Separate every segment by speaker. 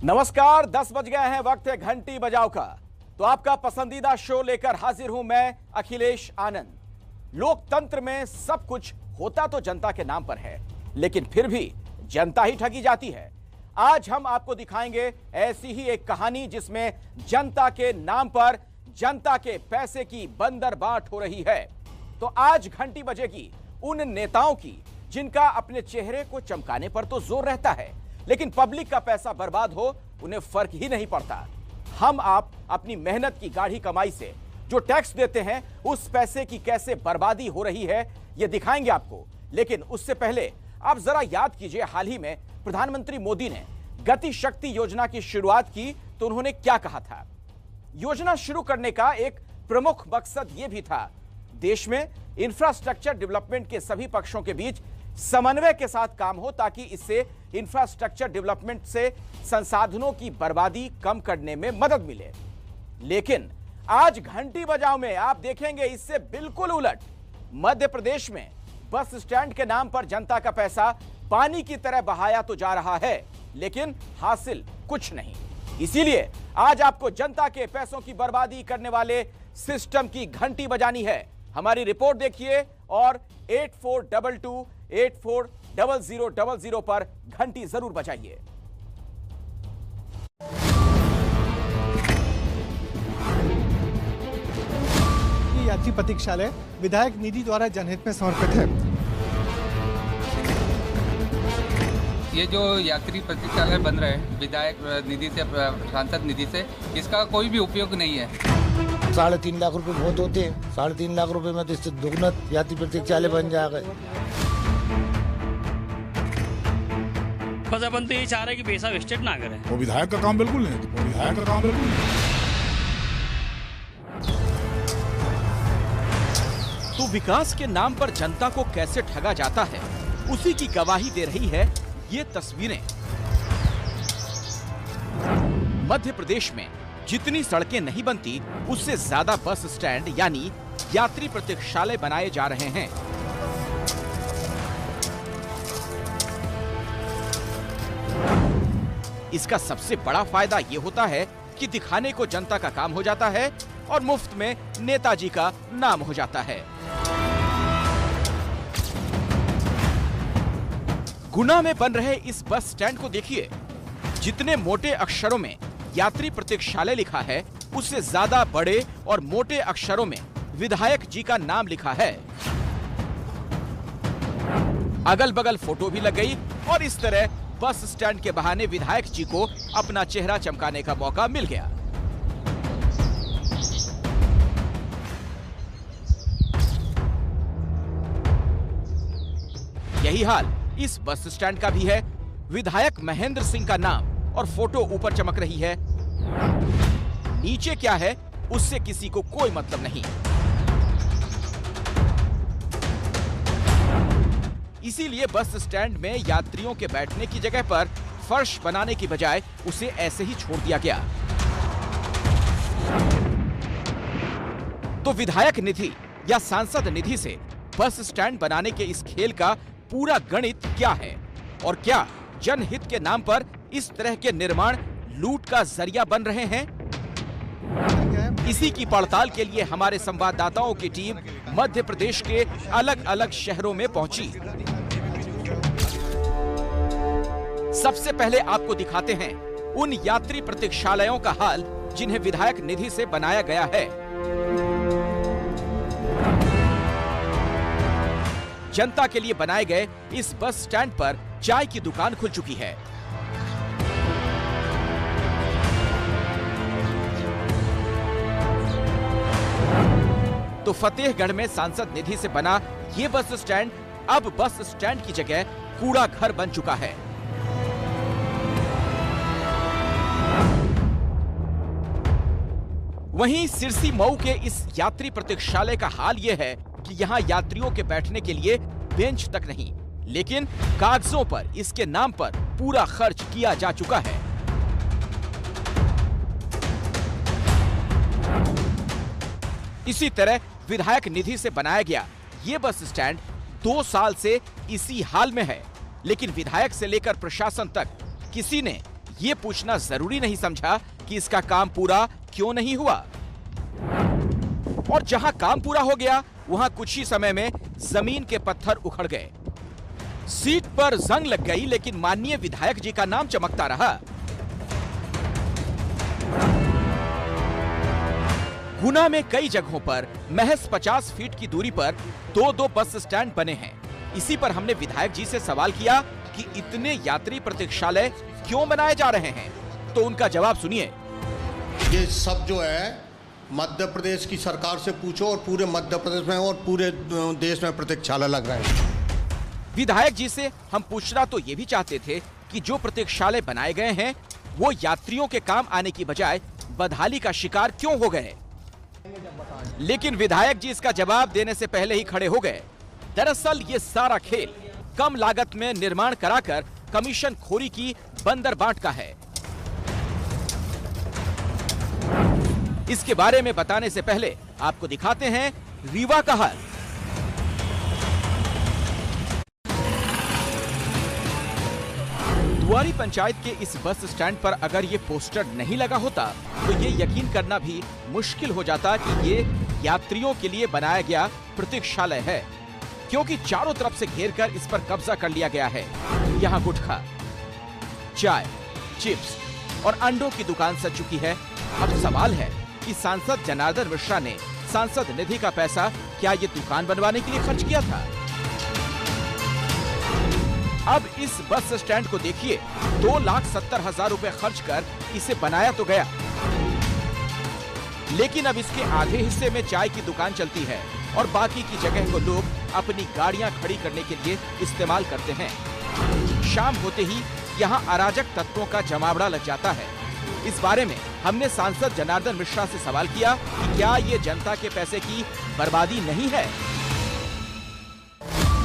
Speaker 1: नमस्कार, 10 बज गए हैं, वक्त है घंटी बजाओ का। तो आपका पसंदीदा शो लेकर हाजिर हूं मैं अखिलेश आनंद। लोकतंत्र में सब कुछ होता तो जनता के नाम पर है, लेकिन फिर भी जनता ही ठगी जाती है। आज हम आपको दिखाएंगे ऐसी ही एक कहानी जिसमें जनता के नाम पर जनता के पैसे की बंदरबाट हो रही है। तो आज घंटी बजेगी उन नेताओं की जिनका अपने चेहरे को चमकाने पर तो जोर रहता है, लेकिन पब्लिक का पैसा बर्बाद हो उन्हें फर्क ही नहीं पड़ता। हम आप अपनी मेहनत की गाढ़ी कमाई से जो टैक्स देते हैं उस पैसे की कैसे बर्बादी हो रही है यह दिखाएंगे आपको। लेकिन उससे पहले आप जरा याद कीजिए, हाल ही में प्रधानमंत्री मोदी ने गति शक्ति योजना की शुरुआत की तो उन्होंने क्या कहा था। योजना शुरू करने का एक प्रमुख मकसद यह भी था देश में इंफ्रास्ट्रक्चर डेवलपमेंट के सभी पक्षों के बीच समन्वय के साथ काम हो, ताकि इससे इंफ्रास्ट्रक्चर डेवलपमेंट से संसाधनों की बर्बादी कम करने में मदद मिले। लेकिन आज घंटी बजाओ में आप देखेंगे इससे बिल्कुल उलट। मध्य प्रदेश में बस स्टैंड के नाम पर जनता का पैसा पानी की तरह बहाया तो जा रहा है, लेकिन हासिल कुछ नहीं। इसीलिए आज आपको जनता के पैसों की बर्बादी करने वाले सिस्टम की घंटी बजानी है। हमारी रिपोर्ट देखिए और 8422840000 पर घंटी जरूर बजाइए।
Speaker 2: यात्री प्रतीक्षालय विधायक निधि द्वारा जनहित में समर्पित है।
Speaker 3: ये जो यात्री प्रतीक्षालय बन रहे हैं विधायक निधि से, सांसद निधि से, इसका कोई भी उपयोग नहीं है।
Speaker 4: 3.5 लाख रुपए बहुत होते हैं। 3.5 लाख रुपए में तो इससे दोगुना यात्री प्रतीक्षालय बन जाएगा।
Speaker 5: बस अपन तो ये चाह रहे हैं कि पैसा वेस्टेड ना करें।
Speaker 6: वो विधायक का काम बिल्कुल नहीं, वो विधायक का काम बिल्कुल नहीं।
Speaker 1: तो विकास के नाम पर जनता को कैसे ठगा जाता है, उसी की गवाही दे रही है ये तस्वीरें। मध्य प्रदेश में जितनी सड़कें नहीं बनती उससे ज्यादा बस स्टैंड यानी यात्री प्रतीक्षालय बनाए जा रहे हैं। इसका सबसे बड़ा फायदा यह होता है कि दिखाने को जनता का काम हो जाता है और मुफ्त में नेताजी का नाम हो जाता है। गुना में बन रहे इस बस स्टैंड को देखिए। जितने मोटे अक्षरों में यात्री प्रतीक्षालय लिखा है, उससे ज्यादा बड़े और मोटे अक्षरों में विधायक जी का नाम लिखा है। अगल बगल फोटो भी लग गई और इस तरह बस स्टैंड के बहाने विधायक जी को अपना चेहरा चमकाने का मौका मिल गया। यही हाल इस बस स्टैंड का भी है। विधायक महेंद्र सिंह का नाम और फोटो ऊपर चमक रही है, नीचे क्या है उससे किसी को कोई मतलब नहीं। इसीलिए बस स्टैंड में यात्रियों के बैठने की जगह पर फर्श बनाने की बजाय उसे ऐसे ही छोड़ दिया गया। तो विधायक निधि या सांसद निधि से बस स्टैंड बनाने के इस खेल का पूरा गणित क्या है, और क्या जनहित के नाम पर इस तरह के निर्माण लूट का जरिया बन रहे हैं? इसी की पड़ताल के लिए हमारे संवाददाताओं की टीम मध्य प्रदेश के अलग अलग शहरों में पहुंची। सबसे पहले आपको दिखाते हैं उन यात्री प्रतीक्षालयों का हाल जिन्हें विधायक निधि से बनाया गया है। जनता के लिए बनाए गए इस बस स्टैंड पर चाय की दुकान खुल चुकी है। तो फतेहगढ़ में सांसद निधि से बना ये बस स्टैंड अब बस स्टैंड की जगह कूड़ा घर बन चुका है। वहीं सिरसी मऊ के इस यात्री प्रतीक्षालय का हाल यह है कि यहाँ यात्रियों के बैठने के लिए बेंच तक नहीं, लेकिन कागजों पर इसके नाम पर पूरा खर्च किया जा चुका है। इसी तरह विधायक निधि से बनाया गया ये बस स्टैंड 2 साल से इसी हाल में है, लेकिन विधायक से लेकर प्रशासन तक किसी ने ये पूछना जरूरी नहीं समझा कि इसका काम पूरा क्यों नहीं हुआ। और जहां काम पूरा हो गया वहां कुछ ही समय में जमीन के पत्थर उखड़ गए। सीट पर जंग लग गई, लेकिन माननीय विधायक जी का नाम चमकता रहा। गुना में कई जगहों पर महज 50 फीट की दूरी पर 2-2 बस स्टैंड बने हैं। इसी पर हमने विधायक जी से सवाल किया कि इतने यात्री प्रतीक्षालय क्यों बनाए जा रहे हैं, तो उनका जवाब सुनिए।
Speaker 7: ये सब जो है मध्य प्रदेश की सरकार से पूछो, और पूरे मध्य प्रदेश में और पूरे देश में प्रतीक्षालय लग रहे हैं।
Speaker 1: विधायक जी से हम पूछना तो ये भी चाहते थे कि जो प्रतीक्षालय बनाए गए हैं वो यात्रियों के काम आने की बजाय बदहाली का शिकार क्यों हो गए, लेकिन विधायक जी इसका जवाब देने से पहले ही खड़े हो गए। दरअसल ये सारा खेल कम लागत में निर्माण कराकर कमीशन खोरी की बंदरबाट का है। इसके बारे में बताने से पहले आपको दिखाते हैं रीवा का हाल। दुआरी पंचायत के इस बस स्टैंड पर अगर ये पोस्टर नहीं लगा होता तो ये यकीन करना भी मुश्किल हो जाता कि ये यात्रियों के लिए बनाया गया प्रतीक्षालय है, क्योंकि चारों तरफ से घेरकर इस पर कब्जा कर लिया गया है। यहाँ गुटखा, चाय, चिप्स और अंडों की दुकान सज चुकी है। अब सवाल है कि सांसद जनार्दन मिश्रा ने सांसद निधि का पैसा क्या ये दुकान बनवाने के लिए खर्च किया था? अब इस बस स्टैंड को देखिए, 2,70,000 रुपए खर्च कर इसे बनाया तो गया, लेकिन अब इसके आधे हिस्से में चाय की दुकान चलती है और बाकी की जगह को लोग अपनी गाड़ियां खड़ी करने के लिए इस्तेमाल करते हैं। शाम होते ही यहाँ अराजक तत्वों का जमावड़ा लग जाता है। इस बारे में हमने सांसद जनार्दन मिश्रा से सवाल किया कि क्या ये जनता के पैसे की बर्बादी नहीं है।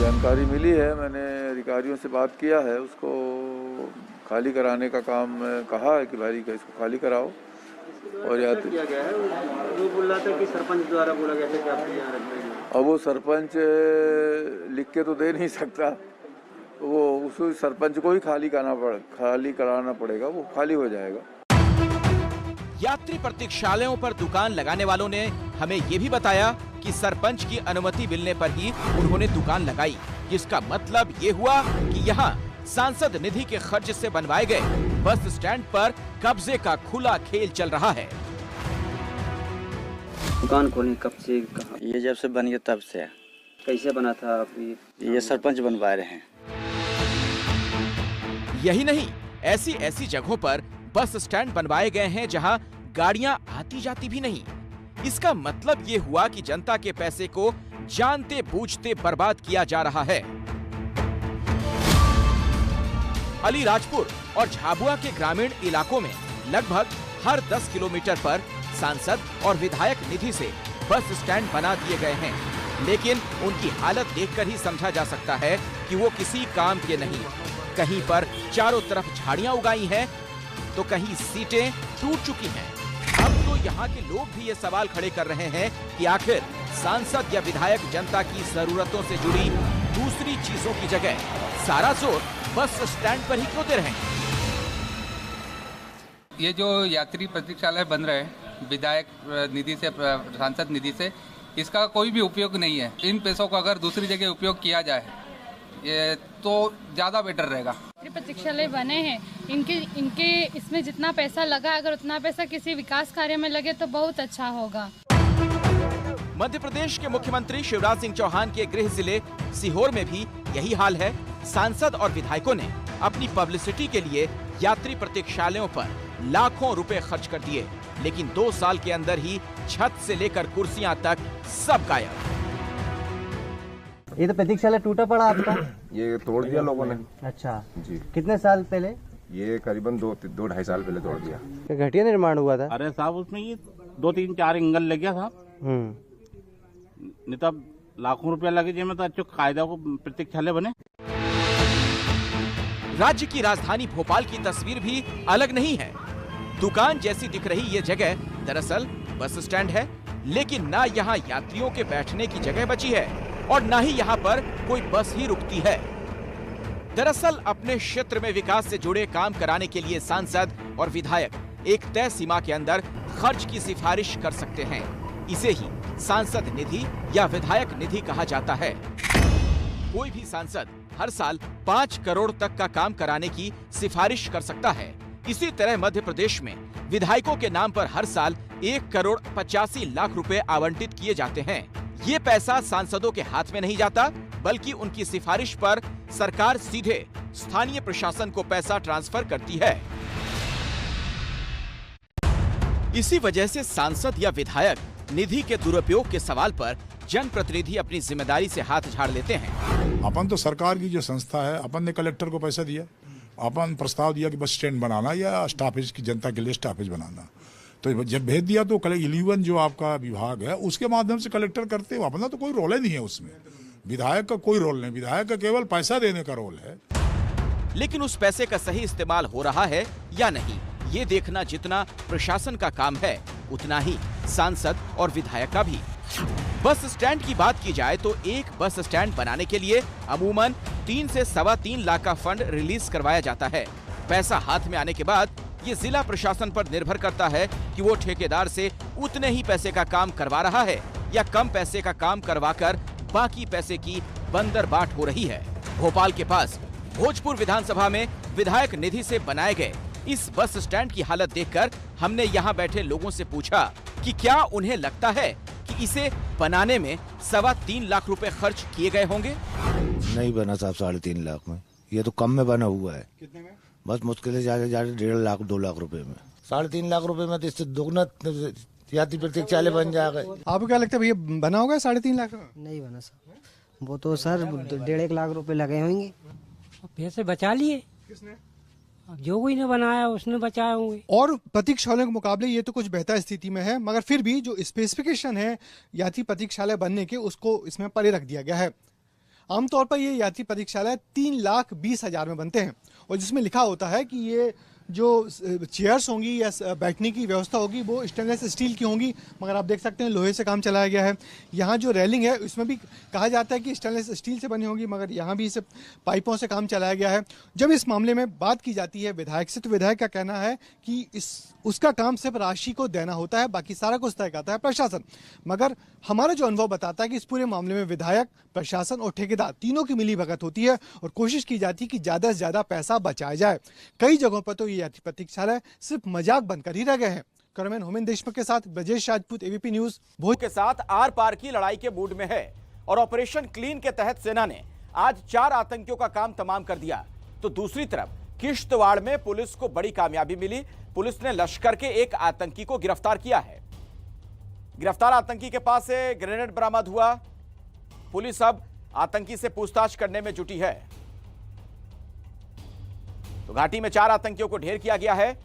Speaker 8: जानकारी मिली है, मैंने अधिकारियों से बात किया है, उसको खाली कराने का काम कहा है कि भाई इसको खाली कराओ। और या किया गया है, वो बोल रहा था कि सरपंच द्वारा बोला गया था कि आप यहाँ रख देंगे। अब वो सरपंच लिख के तो दे नहीं सकता, वो उस सरपंच को ही खाली कराना पड़ेगा, वो खाली हो जाएगा।
Speaker 1: यात्री प्रतीक्षालयों पर दुकान लगाने वालों ने हमें ये भी बताया कि सरपंच की अनुमति मिलने पर ही उन्होंने दुकान लगाई, जिसका मतलब ये हुआ कि यहाँ सांसद निधि के खर्च से बनवाए गए बस स्टैंड पर कब्जे का खुला खेल चल रहा है।
Speaker 9: दुकान खोलने कब से कहा?
Speaker 10: ये जब से बन गया तब से।
Speaker 9: कैसे बना था?
Speaker 10: ये सरपंच बनवा रहे हैं।
Speaker 1: यही नहीं, ऐसी ऐसी जगहों पर बस स्टैंड बनवाए गए हैं जहां गाड़ियां आती जाती भी नहीं। इसका मतलब ये हुआ कि जनता के पैसे को जानते बूझते बर्बाद किया जा रहा है। अलीराजपुर और झाबुआ के ग्रामीण इलाकों में लगभग हर 10 किलोमीटर पर सांसद और विधायक निधि से बस स्टैंड बना दिए गए हैं, लेकिन उनकी हालत देखकर ही समझा जा सकता है कि वो किसी काम के नहीं। कहीं पर चारों तरफ झाड़ियां उगाई हैं, तो कहीं सीटें टूट चुकी हैं। अब तो यहाँ के लोग भी ये सवाल खड़े कर रहे हैं कि आखिर सांसद या विधायक जनता की जरूरतों से जुड़ी दूसरी चीजों की जगह सारा जोर बस स्टैंड पर ही क्यों दे रहे हैं?
Speaker 3: ये जो यात्री प्रतीक्षालय बन रहे हैं विधायक निधि से, सांसद निधि से, इसका कोई भी उपयोग नहीं है। इन पैसों को अगर दूसरी जगह उपयोग किया जाए ये तो ज़्यादा बेटर रहेगा।
Speaker 11: प्रतीक्षालय बने हैं, इनके इसमें जितना पैसा लगा, अगर उतना पैसा किसी विकास कार्य में लगे तो बहुत अच्छा होगा।
Speaker 1: मध्य प्रदेश के मुख्यमंत्री शिवराज सिंह चौहान के गृह जिले सीहोर में भी यही हाल है। सांसद और विधायकों ने अपनी पब्लिसिटी के लिए यात्री प्रतीक्षालयों पर लाखों रुपए खर्च कर दिए, लेकिन 2 साल के अंदर ही छत से लेकर कुर्सियां तक सब गायब।
Speaker 9: ये तो प्रतीक्षालय टूटा पड़ा आपका?
Speaker 12: ये तोड़ दिया लोगों ने।
Speaker 9: अच्छा
Speaker 12: जी।
Speaker 9: कितने साल पहले?
Speaker 12: ये करीबन 2-2.5 साल पहले तोड़ दिया।
Speaker 9: घटिया निर्माण हुआ था?
Speaker 13: अरे साहब उसमें ये 2-3-4 एंगल लग गया था, नहीं तब लाखों रुपया लगे जिसमें तो अच्छे कायदा को प्रतीक्षालय बने।
Speaker 1: राज्य की राजधानी भोपाल की तस्वीर भी अलग नहीं है। दुकान जैसी दिख रही ये जगह दरअसल बस स्टैंड है, लेकिन ना यहाँ यात्रियों के बैठने की जगह बची है और ना ही यहाँ पर कोई बस ही रुकती है। दरअसल अपने क्षेत्र में विकास से जुड़े काम कराने के लिए सांसद और विधायक एक तय सीमा के अंदर खर्च की सिफारिश कर सकते हैं। इसे ही सांसद निधि या विधायक निधि कहा जाता है। कोई भी सांसद हर साल 5 करोड़ तक का काम कराने की सिफारिश कर सकता है। इसी तरह मध्य प्रदेश में विधायकों के नाम पर हर साल 1 करोड़ 85 लाख रुपए आवंटित किए जाते हैं। ये पैसा सांसदों के हाथ में नहीं जाता, बल्कि उनकी सिफारिश पर सरकार सीधे स्थानीय प्रशासन को पैसा ट्रांसफर करती है। इसी वजह से सांसद या विधायक निधि के दुरुपयोग के सवाल पर जनप्रतिनिधि अपनी जिम्मेदारी से हाथ झाड़ लेते हैं।
Speaker 6: अपन तो सरकार की जो संस्था है, अपन ने कलेक्टर को पैसा दिया, अपन प्रस्ताव दिया कि बस स्टैंड बनाना या स्टॉपेज की जनता के लिए स्टॉपेज बनाना, तो जब भेज दिया तो 11 जो आपका विभाग है उसके माध्यम से कलेक्टर करते हो। अपना तो कोई रोल ही नहीं है उसमें, विधायक का कोई रोल नहीं, विधायक का केवल पैसा देने का रोल है।
Speaker 1: लेकिन उस पैसे का सही इस्तेमाल हो रहा है या नहीं, ये देखना जितना प्रशासन का काम है, उतना ही सांसद और विधायक का भी। बस स्टैंड की बात की जाए तो एक बस स्टैंड बनाने के लिए अमूमन 3 से 3.25 लाख का फंड रिलीज करवाया जाता है। पैसा हाथ में आने के बाद ये जिला प्रशासन पर निर्भर करता है कि वो ठेकेदार से उतने ही पैसे का काम करवा रहा है या कम पैसे का काम करवाकर बाकी पैसे की बंदरबाट हो रही है। भोपाल के पास भोजपुर विधानसभा में विधायक निधि से बनाए गए इस बस स्टैंड की हालत देखकर हमने यहाँ बैठे लोगों से पूछा कि क्या उन्हें लगता है कि इसे बनाने में 3.25 लाख रुपए खर्च किए गए होंगे।
Speaker 4: नहीं बना साहब 3.5 लाख में, ये तो कम में बना हुआ है। कितने में? बस मुश्किल से ज्यादा 1.5 लाख 2 लाख रुपए में। 3.5 लाख रुपए में तो इससे दोगुना यात्री प्रतीक्षालय बन जाएगा।
Speaker 2: आपको क्या लगता है भैया बना होगा 3.5 लाख?
Speaker 9: नहीं बना सर, वो तो सर 1.5 लाख रुपए लगे होंगे।
Speaker 14: पैसे बचा लिए
Speaker 2: किसने?
Speaker 14: जो कोई ने बनाया उसने बचाए होंगे।
Speaker 2: और प्रतीक्षालय के मुकाबले ये तो कुछ बेहतर स्थिति में है, मगर फिर भी जो स्पेसिफिकेशन है यात्री प्रतीक्षालय बनने के, उसको इसमें परे रख दिया गया है। आमतौर पर ये यात्री प्रतीक्षालय 3,20,000 में बनते हैं और जिसमें लिखा होता है कि ये जो चेयर्स होंगी या बैठने की व्यवस्था होगी वो स्टेनलेस स्टील की होंगी, मगर आप देख सकते हैं लोहे से काम चलाया गया है। यहाँ जो रेलिंग है इसमें भी कहा जाता है कि स्टेनलेस स्टील से बनी होगी, मगर यहाँ भी इसे पाइपों से काम चलाया गया है। जब इस मामले में बात की जाती है विधायक से, तो विधायक का कहना है कि उसका काम सिर्फ राशि को देना होता है, बाकी सारा कुछ तय करता है प्रशासन। मगर हमारा जो अनुभव बताता है कि इस पूरे मामले में विधायक, प्रशासन और ठेकेदार तीनों की मिली भगत होती है और कोशिश की जाती है कि ज्यादा से ज्यादा पैसा बचाया जाए। कई जगहों पर तो ये यात्री प्रतीक्षालय सिर्फ मजाक बनकर ही रह गए हैं। कैमरामैन होमेन देशमुख के साथ ब्रजेश राजपूत, एबीपी न्यूज।
Speaker 1: भोज के साथ आर पार की लड़ाई के मूड में है और ऑपरेशन क्लीन के तहत सेना ने आज 4 आतंकियों का काम तमाम कर दिया। तो दूसरी तरफ किश्तवाड़ में पुलिस को बड़ी कामयाबी मिली। पुलिस ने लश्कर के एक आतंकी को गिरफ्तार किया है। गिरफ्तार आतंकी के पास से ग्रेनेड बरामद हुआ। पुलिस अब आतंकी से पूछताछ करने में जुटी है। तो घाटी में 4 आतंकियों को ढेर किया गया है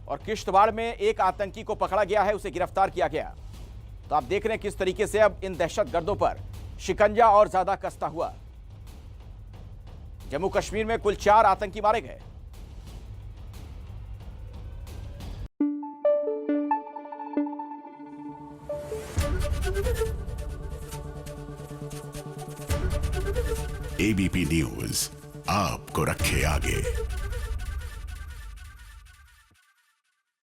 Speaker 1: और किश्तवाड़ में एक आतंकी को पकड़ा गया है, उसे गिरफ्तार किया गया। तो आप देख रहे हैं किस तरीके से अब इन दहशतगर्दों पर शिकंजा और ज्यादा कसता हुआ। जम्मू कश्मीर में कुल 4 आतंकी मारे गए।
Speaker 15: एबीपी न्यूज आपको रखे आगे।